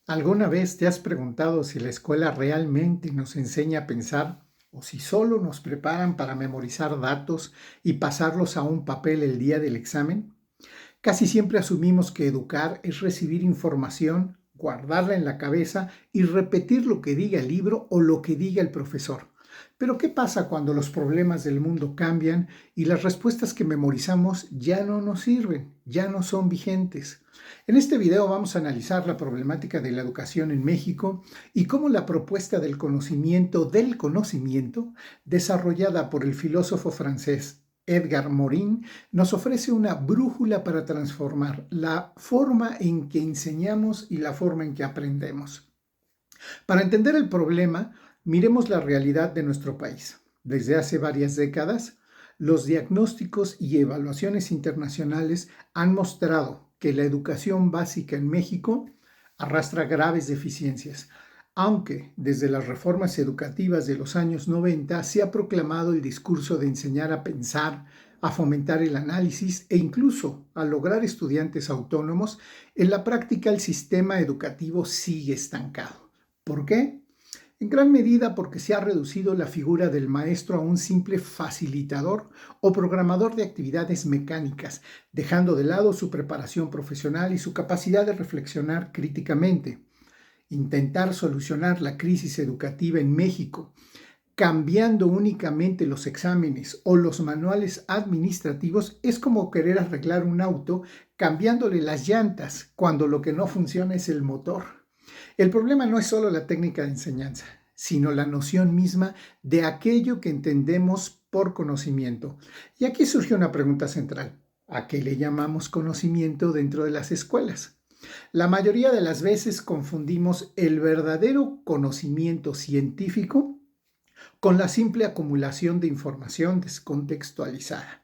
¿Alguna vez te has preguntado si la escuela realmente nos enseña a pensar o si solo nos preparan para memorizar datos y pasarlos a un papel el día del examen? Casi siempre asumimos que educar es recibir información, guardarla en la cabeza y repetir lo que diga el libro o lo que diga el profesor. Pero ¿qué pasa cuando los problemas del mundo cambian y las respuestas que memorizamos ya no nos sirven, ya no son vigentes? En este video vamos a analizar la problemática de la educación en México y cómo la propuesta del conocimiento, desarrollada por el filósofo francés Edgar Morin, nos ofrece una brújula para transformar la forma en que enseñamos y la forma en que aprendemos. Para entender el problema, miremos la realidad de nuestro país. Desde hace varias décadas, los diagnósticos y evaluaciones internacionales han mostrado que la educación básica en México arrastra graves deficiencias, aunque desde las reformas educativas de los años 90 se ha proclamado el discurso de enseñar a pensar, a fomentar el análisis e incluso a lograr estudiantes autónomos, en la práctica el sistema educativo sigue estancado. ¿Por qué? En gran medida porque se ha reducido la figura del maestro a un simple facilitador o programador de actividades mecánicas, dejando de lado su preparación profesional y su capacidad de reflexionar críticamente. Intentar solucionar la crisis educativa en México cambiando únicamente los exámenes o los manuales administrativos es como querer arreglar un auto cambiándole las llantas cuando lo que no funciona es el motor. El problema no es solo la técnica de enseñanza, sino la noción misma de aquello que entendemos por conocimiento. Y aquí surge una pregunta central. ¿A qué le llamamos conocimiento dentro de las escuelas? La mayoría de las veces confundimos el verdadero conocimiento científico con la simple acumulación de información descontextualizada.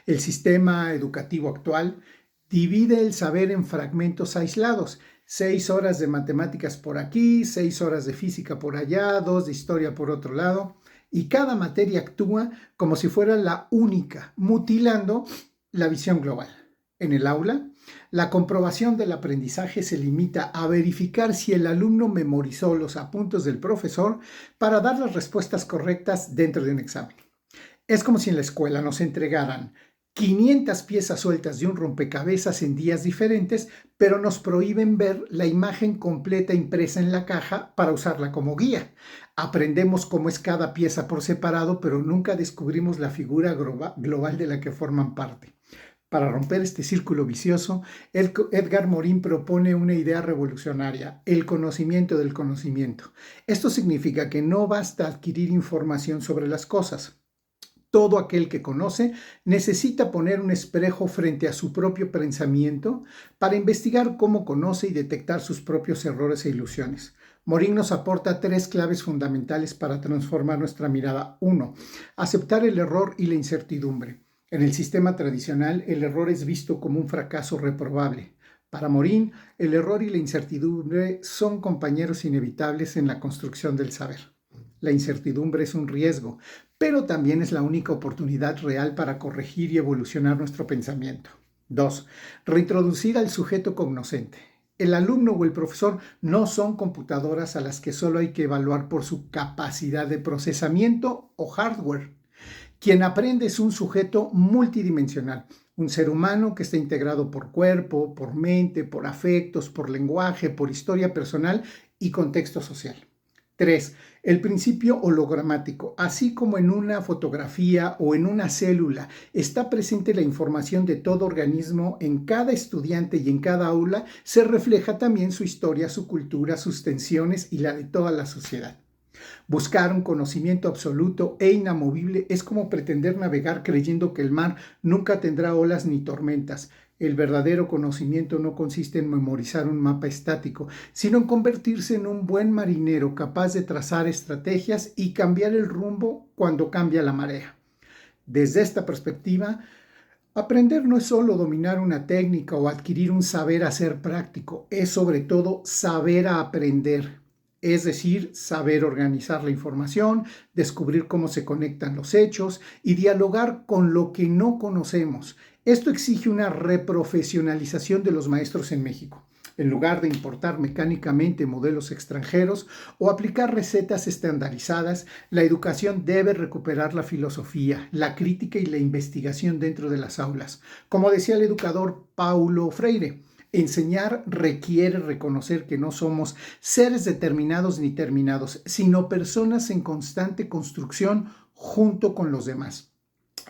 El sistema educativo actual divide el saber en fragmentos aislados, 6 horas de matemáticas por aquí, 6 horas de física por allá, 2 de historia por otro lado, y cada materia actúa como si fuera la única, mutilando la visión global. En el aula, la comprobación del aprendizaje se limita a verificar si el alumno memorizó los apuntes del profesor para dar las respuestas correctas dentro de un examen. Es como si en la escuela nos entregaran 500 piezas sueltas de un rompecabezas en días diferentes, pero nos prohíben ver la imagen completa impresa en la caja para usarla como guía. Aprendemos cómo es cada pieza por separado, pero nunca descubrimos la figura global de la que forman parte. Para romper este círculo vicioso, Edgar Morin propone una idea revolucionaria, el conocimiento del conocimiento. Esto significa que no basta adquirir información sobre las cosas. Todo aquel que conoce necesita poner un espejo frente a su propio pensamiento para investigar cómo conoce y detectar sus propios errores e ilusiones. Morin nos aporta 3 claves fundamentales para transformar nuestra mirada. 1. Aceptar el error y la incertidumbre. En el sistema tradicional, el error es visto como un fracaso reprobable. Para Morin, el error y la incertidumbre son compañeros inevitables en la construcción del saber. La incertidumbre es un riesgo, pero también es la única oportunidad real para corregir y evolucionar nuestro pensamiento. 2. Reintroducir al sujeto cognoscente. El alumno o el profesor no son computadoras a las que solo hay que evaluar por su capacidad de procesamiento o hardware. Quien aprende es un sujeto multidimensional, un ser humano que está integrado por cuerpo, por mente, por afectos, por lenguaje, por historia personal y contexto social. 3. El principio hologramático. Así como en una fotografía o en una célula está presente la información de todo organismo en cada estudiante y en cada aula, se refleja también su historia, su cultura, sus tensiones y la de toda la sociedad. Buscar un conocimiento absoluto e inamovible es como pretender navegar creyendo que el mar nunca tendrá olas ni tormentas. El verdadero conocimiento no consiste en memorizar un mapa estático, sino en convertirse en un buen marinero capaz de trazar estrategias y cambiar el rumbo cuando cambia la marea. Desde esta perspectiva, aprender no es solo dominar una técnica o adquirir un saber hacer práctico, es sobre todo saber aprender. Es decir, saber organizar la información, descubrir cómo se conectan los hechos y dialogar con lo que no conocemos. Esto exige una reprofesionalización de los maestros en México. En lugar de importar mecánicamente modelos extranjeros o aplicar recetas estandarizadas, la educación debe recuperar la filosofía, la crítica y la investigación dentro de las aulas. Como decía el educador Paulo Freire, enseñar requiere reconocer que no somos seres determinados ni terminados, sino personas en constante construcción junto con los demás.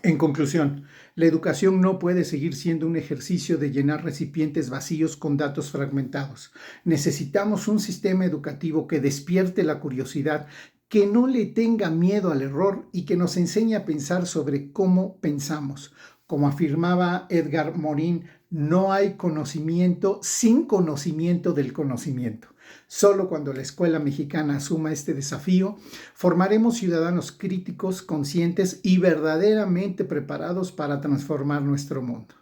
En conclusión, la educación no puede seguir siendo un ejercicio de llenar recipientes vacíos con datos fragmentados. Necesitamos un sistema educativo que despierte la curiosidad, que no le tenga miedo al error y que nos enseñe a pensar sobre cómo pensamos. Como afirmaba Edgar Morin, no hay conocimiento sin conocimiento del conocimiento. Solo cuando la escuela mexicana asuma este desafío, formaremos ciudadanos críticos, conscientes y verdaderamente preparados para transformar nuestro mundo.